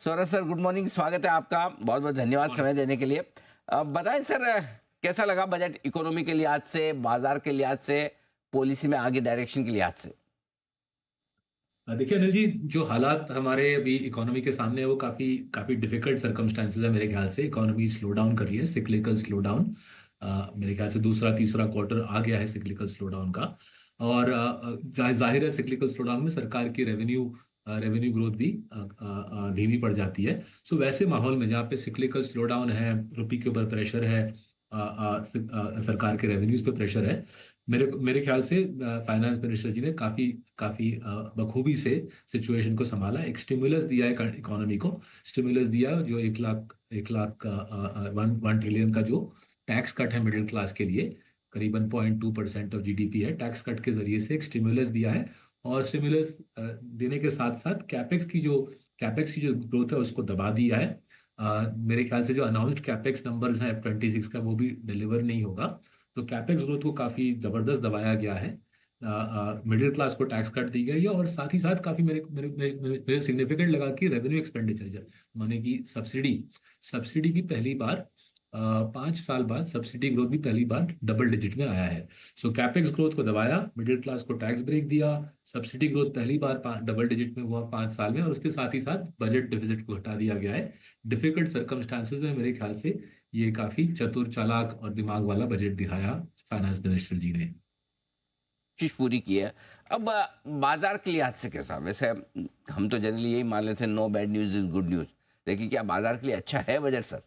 Saurabh sir, good morning. स्वागत है आपका। बहुत बहुत धन्यवाद और समय देने के लिए। बताएं सर, कैसा लगा बजट इकोनॉमी के लिहाज से, बाजार के लिहाज से, पॉलिसी में आगे डायरेक्शन के लिहाज से? देखिए अनिल जी, जो हालात हमारे अभी इकोनॉमी के सामने है वो काफी काफी डिफिकल्ट सर्कमस्टांसेस है। मेरे ख्याल से इकोनॉमी स्लो डाउन कर रही है, सिक्लिकल स्लो डाउन। मेरे ख्याल से दूसरा तीसरा क्वार्टर आ गया है सिक्लिकल स्लो डाउन का। और जाहिर है सिक्लिकल स्लो डाउन में सरकार की रेवेन्यू ग्रोथ भी धीमी पड़ जाती है। सो वैसे माहौल में जहाँ पे सिक्लिकल स्लो डाउन है, रुपये के ऊपर प्रेशर है, सरकार के रेवेन्यूज पे प्रेशर है, मेरे मेरे ख्याल से फाइनेंस मिनिस्टर जी ने काफी काफी बखूबी से सिचुएशन को संभाला। एक स्टिमुलस दिया है इकोनॉमी को, स्टिमुलस दिया है जो 1 लाख 1 ट्रिलियन का जो टैक्स कट है मिडिल क्लास के लिए, करीबन 0.2% ऑफ जीडीपी है, टैक्स कट के जरिए से एक स्टिमुलस दिया है। और स्टिमुलस देने के साथ साथ कैपेक्स की जो ग्रोथ है उसको दबा दिया है। मेरे ख्याल से जो अनाउंस्ड कैपेक्स नंबर्स हैं F26 का वो भी डिलीवर नहीं होगा। तो कैपेक्स ग्रोथ को काफी जबरदस्त दबाया गया है। मिडिल क्लास को टैक्स कट दी गई है और साथ ही साथ काफी मेरे मेरे मेरे मेरे सिग्निफिकेंट लगा कि रेवेन्यू एक्सपेंडिचर माने कि सब्सिडी सब्सिडी भी पहली बार 5 साल बाद सब्सिडी ग्रोथ भी पहली बार डबल डिजिट में आया है। सो कैपेक्स ग्रोथ को दबाया, मिडिल क्लास को टैक्स ब्रेक दिया, सब्सिडी ग्रोथ पहली बार डबल डिजिट में हुआ 5 साल में, और उसके साथ ही साथ बजट डिफिसिट को हटा दिया गया है। डिफिकल्ट सर्कमस्टांसेस में मेरे ख्याल से ये काफी चतुर चालाक और दिमाग वाला बजट दिखाया फाइनेंस मिनिस्टर जी ने। चीज पूरी की है। अब बाजार के लिहाज से कैसा? वैसे हम तो जनरली यही मान लेते हैं, no bad news is good news. लेकिन क्या बाजार के लिए अच्छा है बजट सर?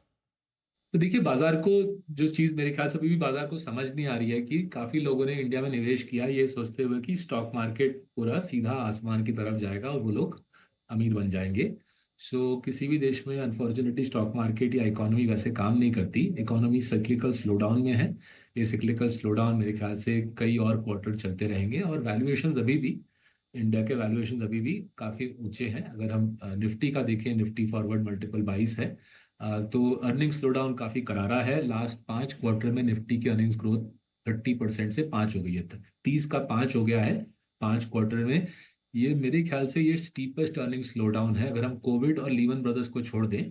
तो देखिए बाजार को, जो चीज मेरे ख्याल से अभी भी बाजार को समझ नहीं आ रही है कि काफी लोगों ने इंडिया में निवेश किया ये सोचते हुए कि स्टॉक मार्केट पूरा सीधा आसमान की तरफ जाएगा और वो लोग अमीर बन जाएंगे। सो किसी भी देश में अनफॉर्चुनेटली स्टॉक मार्केट या इकोनॉमी वैसे काम नहीं करती। इकोनॉमी साइक्लिकल स्लो डाउन में है। ये साइक्लिकल स्लो डाउन मेरे ख्याल से कई और क्वार्टर चलते रहेंगे, और वैल्यूएशन अभी भी, इंडिया के वैल्यूएशन अभी भी काफी ऊंचे हैं। अगर हम निफ्टी का देखें, निफ्टी फॉरवर्ड मल्टीपल 22 है। तो अर्निंग स्लो डाउन काफी करारा है। लास्ट 5 क्वार्टर में निफ्टी की अर्निंग्स ग्रोथ 30% से 5 हो गई है, 30 का 5 हो गया है 5 क्वार्टर में। ये मेरे ख्याल से ये स्टीपेस्ट अर्निंग स्लो डाउन है अगर हम कोविड और लीवन ब्रदर्स को छोड़ दें।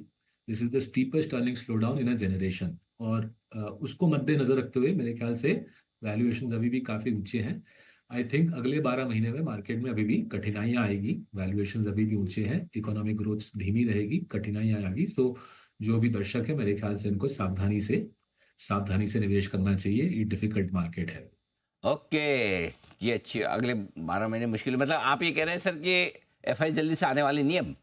This is the steepest earning slow down in a generation. और उसको मद्देनजर रखते हुए मेरे ख्याल से वैल्यूएशन अभी भी काफी ऊंचे हैं। आई थिंक अगले 12 महीने में मार्केट में अभी भी कठिनाइयां आएगी। वैल्यूएशन अभी भी ऊंचे हैं, इकोनॉमिक ग्रोथ धीमी रहेगी, कठिनाइयां आएगी। सो जो भी दर्शक है मेरे ख्याल से इनको सावधानी से निवेश करना चाहिए। ये डिफिकल्ट मार्केट है। ओके। ये अच्छी। अगले 12 महीने मुश्किल, मतलब आप ये कह रहे हैं सर कि एफआई जल्दी से आने वाली नहीं है अब?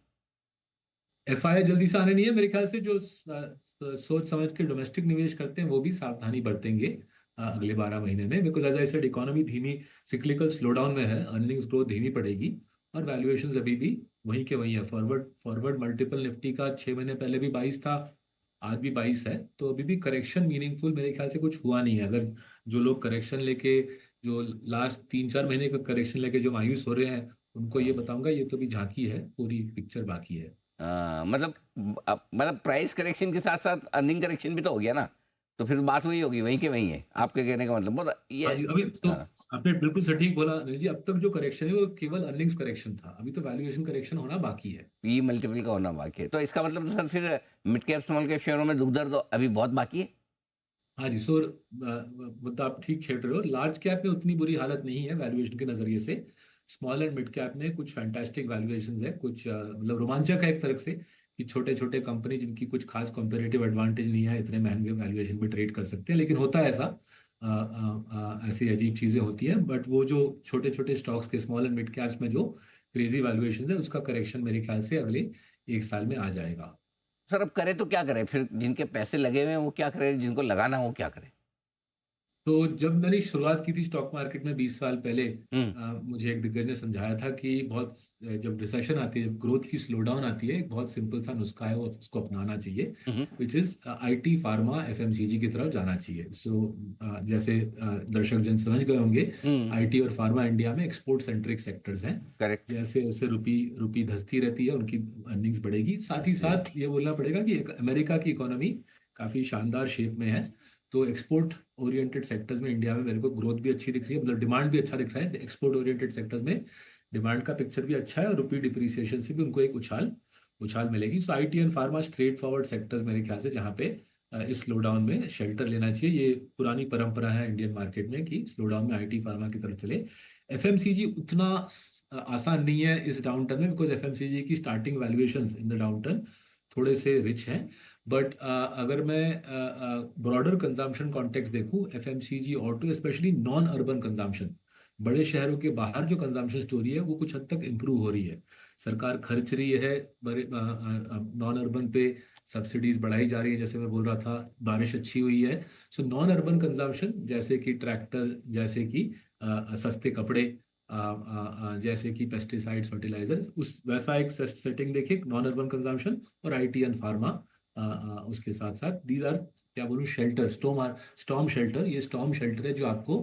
एफआई जल्दी से आने नहीं है। मेरे ख्याल से जो सोच समझ के डोमेस्टिक निवेश करते हैं वो भी सावधानी बरतेंगे अगले 12 महीने में। Because as I said economy धीमी सिक्लिकल स्लो डाउन में है, अर्निंग्स ग्रोथ धीमी पड़ेगी, और वैल्यूएशंस अभी भी वहीं के वहीं है। फॉरवर्ड फॉरवर्ड मल्टीपल निफ्टी का 6 महीने पहले भी 22 था, आज भी 22 है। तो अभी भी करेक्शन मीनिंगफुल मेरे ख्याल से कुछ हुआ नहीं है। अगर जो लोग करेक्शन लेके, जो लास्ट 3-4 महीने का करेक्शन लेके जो मायूस हो रहे हैं, उनको ये बताऊंगा ये तो भी झांकी है, पूरी पिक्चर बाकी है। मतलब मतलब प्राइस करेक्शन के साथ साथ अर्निंग करेक्शन भी तो हो गया ना? तो फिर बात वही होगी, वहीं के वहीं है आपके कहने का मतलब, बहुत हाँ ये। जी, अभी तो हाँ, आपने बिल्कुल सटीक बोला अनिल जी। अब तक जो करेक्शन है वो केवल अर्निंग्स करेक्शन था, अभी तो वैल्यूएशन करेक्शन होना बाकी है। पी मल्टीपल का होना बाकी है, तो इसका मतलब तो सर फिर मिड कैप स्मॉल कैप शेयरों में दुख दर्द तो अभी बहुत बाकी है। हाँ जी, सो मतलब आप ठीक छेड़ रहे हो। लार्ज कैप में उतनी बुरी हालत नहीं है वैल्यूएशन के नजरिए से। स्मॉल एंड मिड कैप में कुछ फैंटास्टिक वैल्यूएशंस है, कुछ मतलब रोमांचक है एक तरह से, कि छोटे छोटे कंपनी जिनकी कुछ खास कॉम्पिटिटिव एडवांटेज नहीं है इतने महंगे वैल्यूएशन पे ट्रेड कर सकते हैं। लेकिन होता है ऐसा, ऐसी अजीब चीजें होती हैं। बट वो जो छोटे छोटे स्टॉक्स के स्मॉल एंड मिड कैप्स में जो क्रेजी वैल्यूएशन है उसका करेक्शन मेरे ख्याल से अगले 1 साल में आ जाएगा। सर अब करे तो क्या करे फिर? जिनके पैसे लगे हुए हैं वो क्या करे, जिनको लगाना है वो क्या करे? तो जब मैंने शुरुआत की थी स्टॉक मार्केट में 20 साल पहले, हम्म। मुझे एक दिग्गज ने समझाया था कि बहुत, जब रिसेशन आती है, जब ग्रोथ की स्लो डाउन आती है, एक बहुत सिंपल सा नुस्खा है, वो उसको अपनाना चाहिए, hmm. Which is IT pharma FMCG की तरफ जाना चाहिए। सो जैसे दर्शक जन समझ गए होंगे, हम्म। आईटी और फार्मा इंडिया में एक्सपोर्ट सेंट्रिक सेक्टर्स हैं। करेक्ट। जैसे जैसे रुपी रुपी धसती रहती है उनकी अर्निंग्स बढ़ेगी। साथ ही सस्ती साथ रहती। ये बोलना पड़ेगा कि अमेरिका की इकोनॉमी काफी शानदार शेप में है। तो एक्सपोर्ट ओरिएंटेड सेक्टर्स में इंडिया में मेरे को ग्रोथ भी अच्छी दिख रही है, मतलब डिमांड भी अच्छा दिख रहा है। एक्सपोर्ट ओरिएंटेड सेक्टर्स में डिमांड का पिक्चर भी अच्छा है, और रुपी डिप्रिसिएशन से भी उनको एक उछाल उछाल मिलेगी। So IT and pharma straightforward sectors मेरे ख्याल से जहाँ पे इस स्लोडाउन में शेल्टर लेना चाहिए। ये पुरानी परंपरा है इंडियन मार्केट में कि स्लोडाउन में आईटी फार्मा की तरफ चले। एफएमसीजी उतना आसान नहीं है इस डाउन टर्न में, बिकॉज एफएमसीजी की starting valuations in the down turn थोड़े से रिच हैं। बट अगर मैं ब्रॉडर कंजम्पशन कॉन्टेक्स्ट देखूं, FMCG auto specially non urban consumption, बड़े शहरों के बाहर जो कंजम्पशन स्टोरी है वो कुछ हद तक इम्प्रूव हो रही है। सरकार खर्च रही है बड़े नॉन अर्बन पे, सब्सिडीज बढ़ाई जा रही है, जैसे मैं बोल रहा था बारिश अच्छी हुई है। सो नॉन अर्बन कंजम्पशन जैसे कि ट्रैक्टर, जैसे कि सस्ते कपड़े, जैसे कि पेस्टिसाइड्स फर्टिलाइजर्स, उस वैसा एक सेटिंग देखिए नॉन अर्बन कंजम्पशन। और आईटी एंड फार्मा उसके साथ साथ दीज आर, क्या बोलूँ, शेल्टर, स्टॉर्म शेल्टर। ये स्टॉर्म शेल्टर है जो आपको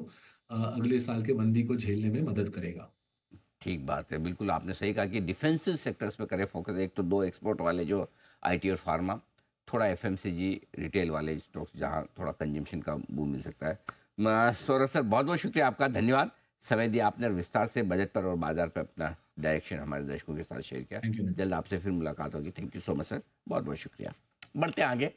अगले साल के मंदी को झेलने में मदद करेगा। ठीक बात है, बिल्कुल आपने सही कहा कि डिफेंसिव सेक्टर्स पे करें फोकस। एक तो दो एक्सपोर्ट वाले जो आईटी और फार्मा, थोड़ा एफएमसीजी रिटेल वाले स्टॉक्स जहां थोड़ा कंजम्पशन का बूम मिल सकता है। सौरभ सर, बहुत बहुत शुक्रिया आपका, धन्यवाद। समय दिया आपने और विस्तार से बजट पर और बाजार पर अपना डायरेक्शन हमारे दर्शकों के साथ शेयर किया। Thank you. जल्द आपसे फिर मुलाकात होगी। Thank you so much sir, बहुत बहुत शुक्रिया। बढ़ते हैं आगे।